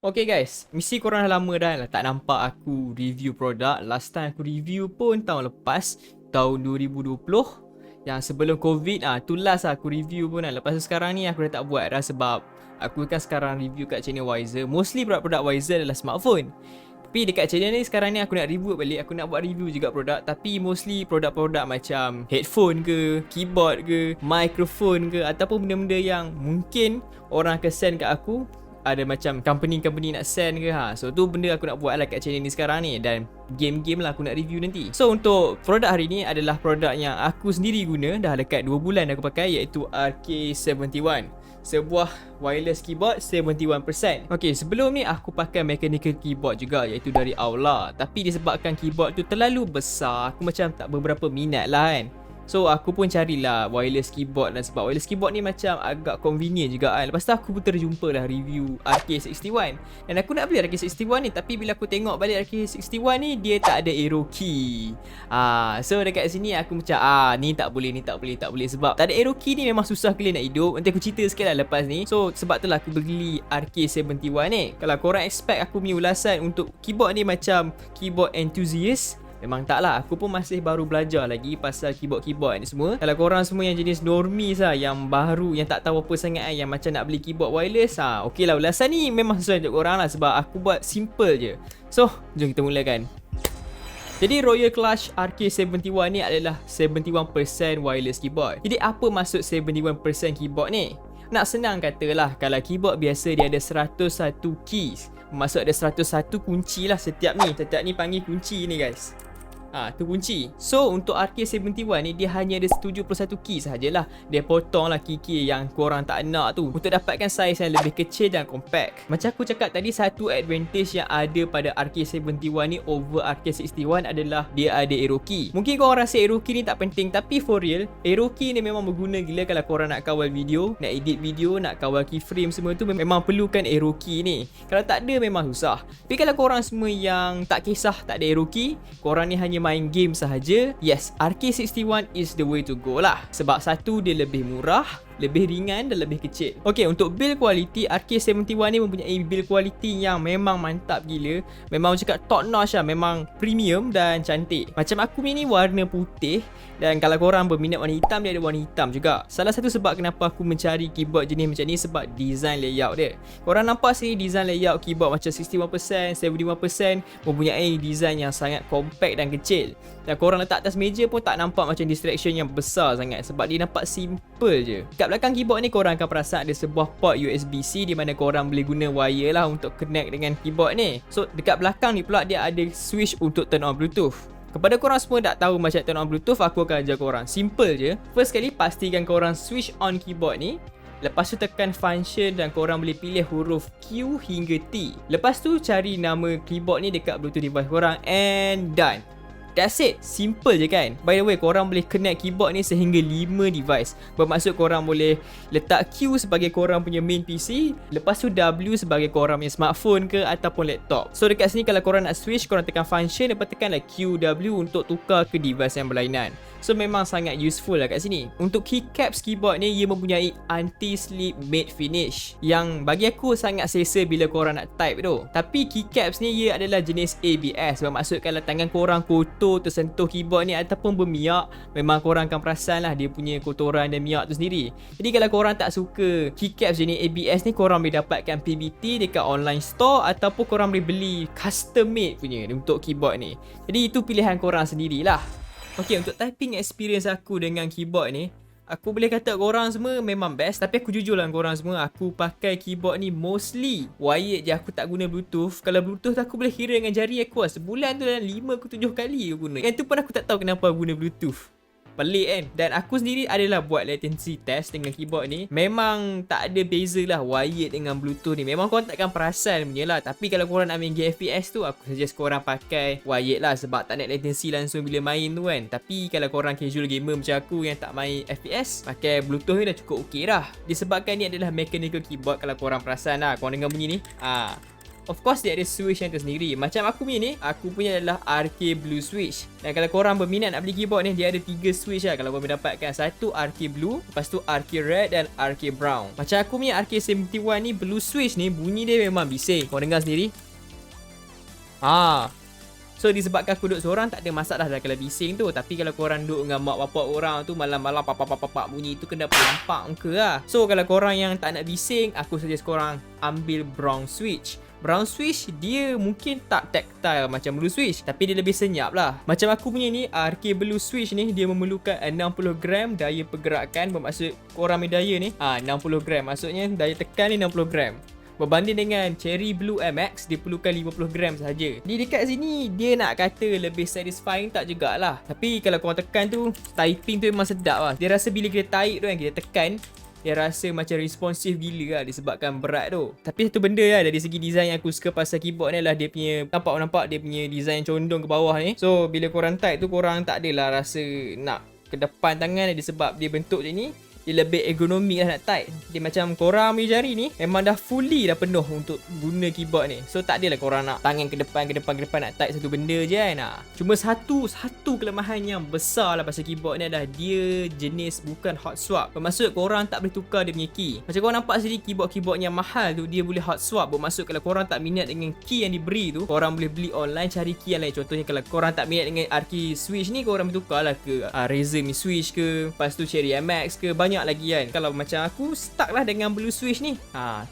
Okay guys, mesti korang dah lama dah lah tak nampak aku review produk. Last time aku review pun tahun lepas, tahun 2020. Yang sebelum COVID tu last aku review pun lah. Lepas tu sekarang ni aku dah tak buat dah sebab aku kan sekarang review kat channel Wiser. Mostly produk-produk Wiser adalah smartphone. Tapi dekat channel ni sekarang ni aku nak review balik. Aku nak buat review juga produk, tapi mostly produk-produk macam headphone ke, keyboard ke, microphone ke, ataupun benda-benda yang mungkin orang akan send kat aku. Ada macam company nak send ke So tu benda aku nak buat lah kat channel ni sekarang ni. Dan game-game lah aku nak review nanti. So untuk produk hari ni adalah produk yang aku sendiri guna. Dah dekat 2 bulan aku pakai, iaitu RK71. Sebuah wireless keyboard 71%. Okay, sebelum ni aku pakai mechanical keyboard juga, iaitu dari Aula. Tapi disebabkan keyboard tu terlalu besar, aku macam tak beberapa minat lah kan. So aku pun carilah wireless keyboard, dan sebab wireless keyboard ni macam agak convenient juga kan. Lepas tu aku pun terjumpa lah review RK61. Dan aku nak beli RK61 ni, tapi bila aku tengok balik RK61 ni, dia tak ada arrow key. So dekat sini aku macam ni tak boleh. Sebab tak ada arrow key ni memang susah gila nak hidup. Nanti aku cerita sikit lah lepas ni. So sebab tu lah aku beli RK71 ni. Kalau korang expect aku punya ulasan untuk keyboard ni macam keyboard enthusiast, memang tak lah. Aku pun masih baru belajar lagi pasal keyboard-keyboard ni semua. Kalau korang semua yang jenis normies lah, yang baru, yang tak tahu apa sangat yang macam nak beli keyboard wireless, okey lah, ulasan ni memang sesuai untuk korang lah, sebab aku buat simple je. So jom kita mulakan. Jadi Royal Clash RK71 ni adalah 71% wireless keyboard. Jadi apa maksud 71% keyboard ni? Nak senang katalah, kalau keyboard biasa dia ada 101 keys, maksud ada 101 kunci lah setiap ni. Setiap ni panggil kunci ni guys. Tu kunci. So untuk RK71 ni dia hanya ada 71 key sahajalah. Dia potong lah key-key yang korang tak nak tu untuk dapatkan saiz yang lebih kecil dan compact. Macam aku cakap tadi, satu advantage yang ada pada RK71 ni over RK61 adalah dia ada arrow key. Mungkin korang rasa arrow key ni tak penting, tapi for real, arrow key ni memang berguna gila kalau korang nak kawal video, nak edit video, nak kawal keyframe semua tu, memang perlukan arrow key ni. Kalau tak ada memang susah. Tapi kalau korang semua yang tak kisah tak ada arrow key, korang ni hanya main game sahaja, yes, RK61 is the way to go lah. Sebab satu, dia lebih murah, lebih ringan dan lebih kecil. Okay, untuk build quality, RK71 ni mempunyai build quality yang memang mantap gila. Memang cakap top notch lah, memang premium dan cantik. Macam aku ni warna putih, dan kalau korang berminat warna hitam, dia ada warna hitam juga. Salah satu sebab kenapa aku mencari keyboard jenis macam ni, sebab design layout dia. Korang nampak sini design layout keyboard macam 61%, 71% mempunyai design yang sangat compact dan kecil. Dan korang letak atas meja pun tak nampak macam distraction yang besar sangat, sebab dia nampak simple je. Kat belakang keyboard ni korang akan perasan ada sebuah port USB-C di mana korang boleh guna wire lah untuk connect dengan keyboard ni. So dekat belakang ni pula dia ada switch untuk turn on Bluetooth. Kepada korang semua tak tahu macam turn on Bluetooth, aku akan ajar korang. Simple je. First kali pastikan korang switch on keyboard ni. Lepas tu tekan function dan korang boleh pilih huruf Q hingga T. Lepas tu cari nama keyboard ni dekat Bluetooth device korang, and done. That's it. Simple je kan. By the way, korang boleh connect keyboard ni sehingga 5 device. Bermaksud korang boleh letak Q sebagai korang punya main PC, lepas tu W sebagai korang punya smartphone ke ataupun laptop. So dekat sini kalau korang nak switch, korang tekan function, lepas tekanlah QW untuk tukar ke device yang berlainan. So memang sangat useful lah kat sini. Untuk keycaps keyboard ni, ia mempunyai anti-slip matte finish yang bagi aku sangat selesa bila korang nak type tu. Tapi keycaps ni ia adalah jenis ABS. Bermaksud kalau tangan korang kotor tersentuh keyboard ni ataupun berminyak, memang korang akan perasan lah dia punya kotoran dan minyak tu sendiri. Jadi kalau korang tak suka keycaps jenis ABS ni, korang boleh dapatkan PBT dekat online store, ataupun korang boleh beli custom made punya untuk keyboard ni. Jadi itu pilihan korang sendirilah. Okay, untuk typing experience aku dengan keyboard ni, aku boleh kata korang semua memang best. Tapi aku jujur lah korang semua, aku pakai keyboard ni mostly wired je, aku tak guna Bluetooth. Kalau Bluetooth aku boleh kira dengan jari aku lah. Sebulan tu dalam 5 ke 7 kali aku guna. Yang tu pun aku tak tahu kenapa aku guna Bluetooth. Pelik kan. Dan aku sendiri adalah buat latency test dengan keyboard ni. Memang tak ada beza lah wired dengan Bluetooth ni. Memang korang takkan perasan punya lah. Tapi kalau korang nak main game FPS tu, aku suggest korang pakai wired lah, sebab tak nak latency langsung bila main tu kan. Tapi kalau korang casual gamer macam aku yang tak main FPS, pakai Bluetooth ni dah cukup okey dah. Disebabkan ni adalah mechanical keyboard. Kalau korang perasan lah, korang dengar bunyi ni, Of course dia ada switch yang tersendiri. Macam aku punya ni, aku punya adalah RK Blue Switch. Dan kalau korang berminat nak beli keyboard ni, dia ada 3 switch lah kalau korang mendapatkan. Satu RK Blue, lepas tu RK Red dan RK Brown. Macam aku punya RK71 ni, Blue Switch ni bunyi dia memang bising. Korang dengar sendiri. So disebabkan aku duduk seorang tak ada masalah dah kalau bising tu. Tapi kalau korang duduk dengan mak bapak orang tu, malam-malam papak bunyi tu kena pelampak muka lah. So kalau korang yang tak nak bising, aku suggest korang ambil Brown Switch. Brown Switch dia mungkin tak tactile macam Blue Switch, tapi dia lebih senyap lah. Macam aku punya ni, RK Blue Switch ni dia memerlukan 60 gram daya pergerakan. Bermaksud korang punya daya ni 60 gram, maksudnya daya tekan ni 60 gram. Berbanding dengan Cherry Blue MX, dia perlukan 50 gram sahaja. Di dekat sini, dia nak kata lebih satisfying tak jugalah. Tapi kalau korang tekan tu, typing tu memang sedap lah. Dia rasa bila kita type tu kan, kita tekan, dia rasa macam responsif gila lah disebabkan berat tu. Tapi satu benda lah dari segi design yang aku suka pasal keyboard ni adalah dia punya, nampak dia punya design condong ke bawah ni. So bila korang type tu, korang tak adalah rasa nak ke depan tangan dia sebab dia bentuk macam ni. Dia lebih ergonomik lah nak type. Dia macam korang punya jari ni memang dah fully dah penuh untuk guna keyboard ni. So tak adalah korang nak tangan ke depan nak type satu benda je kan. Cuma satu kelemahan yang besar lah pasal keyboard ni adalah dia jenis bukan hot swap. Bermaksud korang tak boleh tukar dia punya key. Macam korang nampak sendiri keyboard yang mahal tu, dia boleh hot swap. Bermaksud kalau korang tak minat dengan key yang diberi tu, korang boleh beli online cari key yang lain. Contohnya kalau korang tak minat dengan RK Switch ni, korang boleh tukar lah ke Razer Mi Switch ke, lepas tu Cherry MX ke, banyak lagi kan. Kalau macam aku stuck lah dengan Blue Switch ni,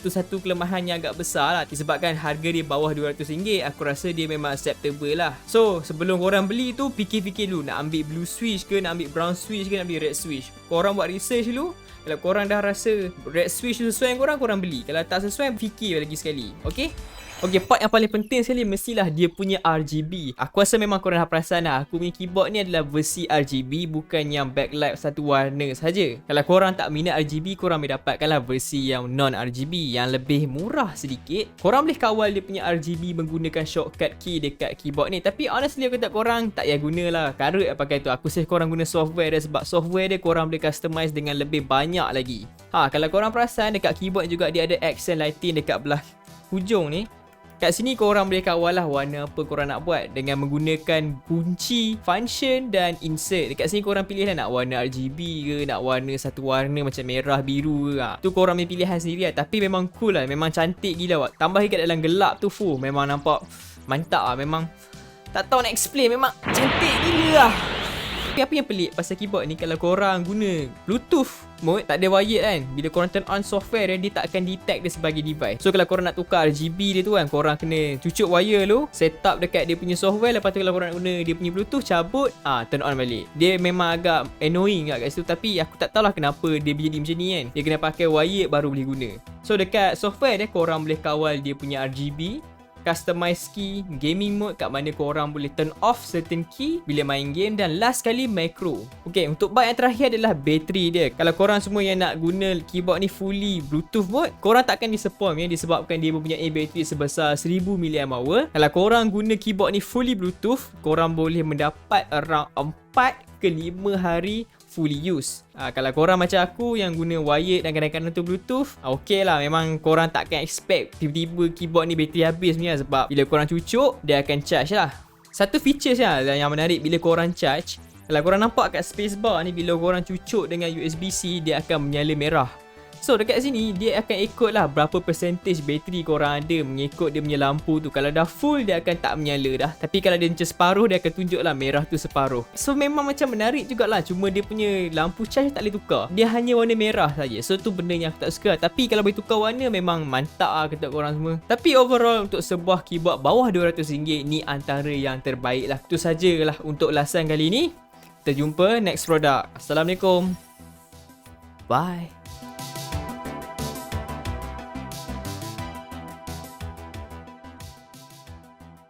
tu satu kelemahan yang agak besar lah. Disebabkan harga dia bawah RM200, aku rasa dia memang acceptable lah. So sebelum korang beli tu, fikir-fikir dulu nak ambil Blue Switch ke, nak ambil Brown Switch ke, nak ambil Red Switch. Korang buat research dulu. Kalau korang dah rasa Red Switch sesuai dengan korang beli. Kalau tak sesuai, fikir lagi sekali. Okay? Okay, part yang paling penting sekali mestilah dia punya RGB. Aku rasa memang korang dah perasan lah, aku punya keyboard ni adalah versi RGB, bukan yang backlight satu warna saja. Kalau korang tak minat RGB, korang boleh dapatkanlah versi yang non-RGB yang lebih murah sedikit. Korang boleh kawal dia punya RGB menggunakan shortcut key dekat keyboard ni. Tapi honestly aku tak korang tak payah gunalah. Karut pakai tu. Aku suggest korang guna software dia sebab software dia korang boleh customize dengan lebih banyak lagi. Kalau korang perasan dekat keyboard juga dia ada accent lighting dekat belah hujung ni. Kat sini korang boleh kawal lah warna apa korang nak buat dengan menggunakan kunci, function dan insert. Dekat sini korang pilih lah nak warna RGB ke, nak warna satu warna macam merah, biru ke. Tu korang punya pilihan sendiri lah. Tapi memang cool lah, memang cantik gila. Tambah kat dalam gelap tu, memang nampak mantap lah. Memang tak tahu nak explain, memang cantik gila lah. Tapi apa yang pelik pasal keyboard ni, kalau korang guna Bluetooth mode, tak ada wired kan, bila korang turn on software dia tak akan detect dia sebagai device. So kalau korang nak tukar RGB dia tu kan, korang kena cucuk wire tu, set up dekat dia punya software. Lepas tu kalau korang nak guna dia punya Bluetooth, cabut, turn on balik. Dia memang agak annoying kat situ. Tapi aku tak tahulah kenapa dia jadi macam ni kan. Dia kena pakai wired baru boleh guna. So dekat software dia, korang boleh kawal dia punya RGB, customize key, gaming mode kat mana korang boleh turn off certain key bila main game, dan last sekali macro. Okay, untuk part yang terakhir adalah bateri dia. Kalau korang semua yang nak guna keyboard ni fully Bluetooth mode, korang takkan disappoint ya, disebabkan dia mempunyai bateri sebesar 1000 mAh. Kalau korang guna keyboard ni fully Bluetooth, korang boleh mendapat around 4 ke 5 hari fully use. Kalau korang macam aku yang guna wired dan kadang-kadang tu Bluetooth, okey lah, memang korang takkan expect tiba-tiba keyboard ni bateri habis punya, sebab bila korang cucuk dia akan charge lah. Satu features lah yang menarik bila korang charge, kalau korang nampak kat spacebar ni, bila korang cucuk dengan USB-C dia akan menyala merah. So dekat sini dia akan ikut lah berapa percentage bateri korang ada mengikut dia punya lampu tu. Kalau dah full dia akan tak menyala dah. Tapi kalau dia macam separuh, dia akan tunjuk lah merah tu separuh. So memang macam menarik jugalah. Cuma dia punya lampu charge tak boleh tukar. Dia hanya warna merah saja. So tu benda yang aku tak suka. Tapi kalau boleh tukar warna memang mantap lah kata korang semua. Tapi overall untuk sebuah keyboard bawah RM200 ni antara yang terbaik lah. Itu sajalah untuk ulasan kali ni. Kita jumpa next product. Assalamualaikum. Bye.